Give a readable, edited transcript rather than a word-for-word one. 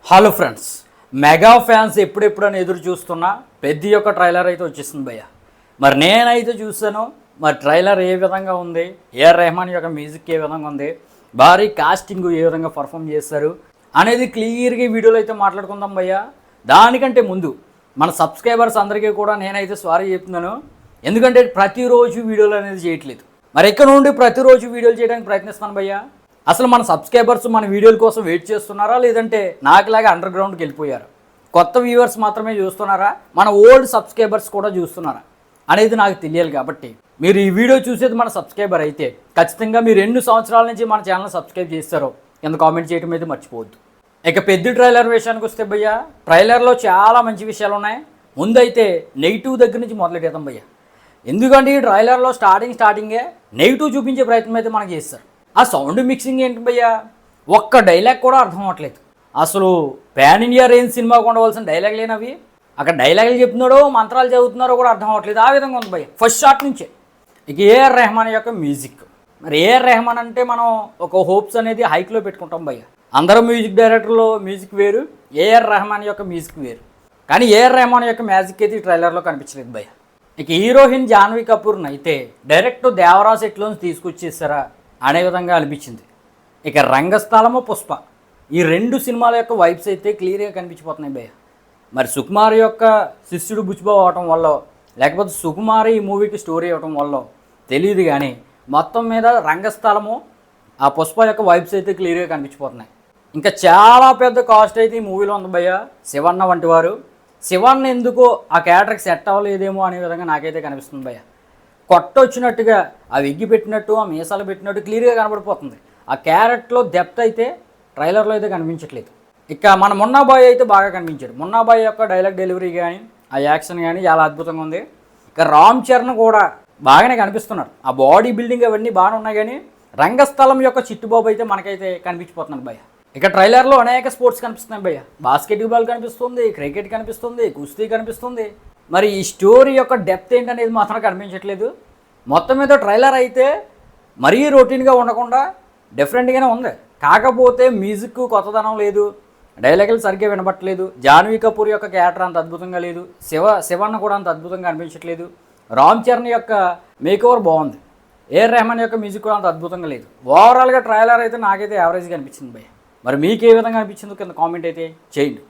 Hello friends, mega fans ఎప్పుడెప్పుడని ఎదురు చూస్తున్న పెద్ద యొక్క ట్రైలర్ అయితే వచ్చేసింది భయ్య. మరి నేనైతే చూసాను. మరి ట్రైలర్ ఏ విధంగా ఉంది, ఏఆర్ రెహమాన్ యొక్క మ్యూజిక్ ఏ విధంగా ఉంది, భారీ కాస్టింగ్ ఏ విధంగా పర్ఫామ్ చేస్తారు అనేది క్లియర్గా ఈ వీడియోలో అయితే మాట్లాడుకుందాం భయ్య. దానికంటే ముందు మన సబ్స్క్రైబర్స్ అందరికీ కూడా నేనైతే సారీ చెప్తున్నాను. ఎందుకంటే ప్రతిరోజు వీడియోలు అనేది చేయట్లేదు. మరి ఇక్కడ నుండి ప్రతిరోజు వీడియోలు చేయడానికి ప్రయత్నిస్తాను భయ్య. అసలు మన సబ్స్క్రైబర్స్ మన వీడియోల కోసం వెయిట్ చేస్తున్నారా, లేదంటే నాకులాగా అండర్ గ్రౌండ్కి వెళ్ళిపోయారా, కొత్త వ్యూవర్స్ మాత్రమే చూస్తున్నారా, మన ఓల్డ్ సబ్స్క్రైబర్స్ కూడా చూస్తున్నారా అనేది నాకు తెలియాలి. కాబట్టి మీరు ఈ వీడియో చూసేది మన సబ్స్క్రైబర్ అయితే ఖచ్చితంగా మీరు ఎన్ని సంవత్సరాల నుంచి మన ఛానల్ సబ్స్క్రైబ్ చేస్తారో కింద కామెంట్ చేయడం అయితే మర్చిపోవద్దు. ఇక పెద్ద ట్రైలర్ విషయానికి వస్తే భయ్య, ట్రైలర్లో చాలా మంచి విషయాలు ఉన్నాయి. ముందైతే నెగిటివ్ దగ్గర నుంచి మొదలెడతాం భయ్య. ఎందుకంటే ఈ ట్రైలర్లో స్టార్టింగే నెగిటివ్ చూపించే ప్రయత్నం అయితే మనకి చేస్తారు. ఆ సౌండ్ మిక్సింగ్ ఏంటి భయ్యా, ఒక్క డైలాగ్ కూడా అర్థం అవ్వట్లేదు. అసలు పాన్ ఇండియా రేంజ్ సినిమాకు ఉండవలసిన డైలాగ్ లేనవి అక్కడ డైలాగులు చెప్తున్నాడో మంత్రాలు చదువుతున్నారో కూడా అర్థం అవ్వట్లేదు. ఆ విధంగా ఉంది భయ్య ఫస్ట్ షాట్ నుంచే. ఇక ఏఆర్ రెహమాన్ యొక్క మ్యూజిక్, మరి ఏఆర్ రెహమాన్ అంటే మనం ఒక హోప్స్ అనేది హైక్లో పెట్టుకుంటాం భయ్య. అందరూ మ్యూజిక్ డైరెక్టర్లో మ్యూజిక్ వేరు, ఏఆర్ రెహమాన్ యొక్క మ్యూజిక్ వేరు. కానీ ఏఆర్ రెహమాన్ యొక్క మ్యాజిక్ అయితే ఈ ట్రైలర్లో కనిపించలేదు భయ్య. ఇక హీరోయిన్ జాన్వీ కపూర్ని అయితే డైరెక్ట్ దేవరా సెట్లోంచి తీసుకొచ్చేసారా అనే విధంగా అనిపించింది. ఇక రంగస్థలము, పుష్ప ఈ రెండు సినిమాల యొక్క వైబ్స్ అయితే క్లియర్గా కనిపించిపోతున్నాయి భయ్య. మరి సుకుమారి యొక్క శిష్యుడు బుచ్చిబాబు అవటం వల్ల, లేకపోతే సుకుమారి ఈ మూవీకి స్టోరీ అవటం వల్ల తెలియదు, కానీ మొత్తం మీద రంగస్థలము ఆ పుష్ప యొక్క వైబ్స్ అయితే క్లియర్గా కనిపించిపోతున్నాయి. ఇంకా చాలా పెద్ద కాస్ట్ అయితే ఈ మూవీలో ఉంది భయ్య. శివన్న వంటి వారు, శివన్న ఎందుకో ఆ క్యారెక్టర్కి సెట్ అవ్వలేదేమో అనే విధంగా నాకైతే కనిపిస్తుంది భయ్య. కొట్టొచ్చినట్టుగా ఆ వెగ్గి పెట్టినట్టు, ఆ మీసాలు పెట్టినట్టు క్లియర్గా కనబడిపోతుంది. ఆ క్యారెక్టర్లో డెప్త్ అయితే ట్రైలర్లో అయితే కనిపించట్లేదు. ఇక మన మున్నాబాయ్ అయితే బాగా కనిపించాడు. మున్నాబాయ్ యొక్క డైలాగ్ డెలివరీ కానీ ఆ యాక్షన్ కానీ చాలా అద్భుతంగా ఉంది. ఇక రామ్ చరణ్ కూడా బాగానే కనిపిస్తున్నారు. ఆ బాడీ బిల్డింగ్ అవన్నీ బాగానే ఉన్నాయి, కానీ రంగస్థలం యొక్క చిట్టుబాబు అయితే మనకైతే కనిపించిపోతున్నాడు భయ్య. ఇక ట్రైలర్లో అనేక స్పోర్ట్స్ కనిపిస్తున్నాయి భయ్య. బాస్కెట్బాల్ కనిపిస్తుంది, క్రికెట్ కనిపిస్తుంది, కుస్తీ కనిపిస్తుంది. మరి ఈ స్టోరీ యొక్క డెప్త్ ఏంటనేది మాత్రం కనిపించట్లేదు. మొత్తం మీద ట్రైలర్ అయితే మరీ రొటీన్గా ఉండకుండా డిఫరెంట్గానే ఉంది. కాకపోతే మ్యూజిక్ కొత్తదనం లేదు, డైలాగులు సరిగ్గా వినబట్టలేదు. జాన్వీ కపూర్ యొక్క క్యారెక్టర్ అంత అద్భుతంగా లేదు, శివన్న కూడా అంత అద్భుతంగా అనిపించట్లేదు. రామ్ చరణ్ యొక్క మేకోవర్ బాగుంది, ఏఆర్ రెహమాన్ యొక్క మ్యూజిక్ కూడా అంత అద్భుతంగా లేదు. ఓవరాల్గా ట్రైలర్ అయితే నాకైతే యావరేజ్గా అనిపించింది భయ్య. మరి మీకు ఏ విధంగా అనిపించిందో కింద కామెంట్ అయితే చేయండి.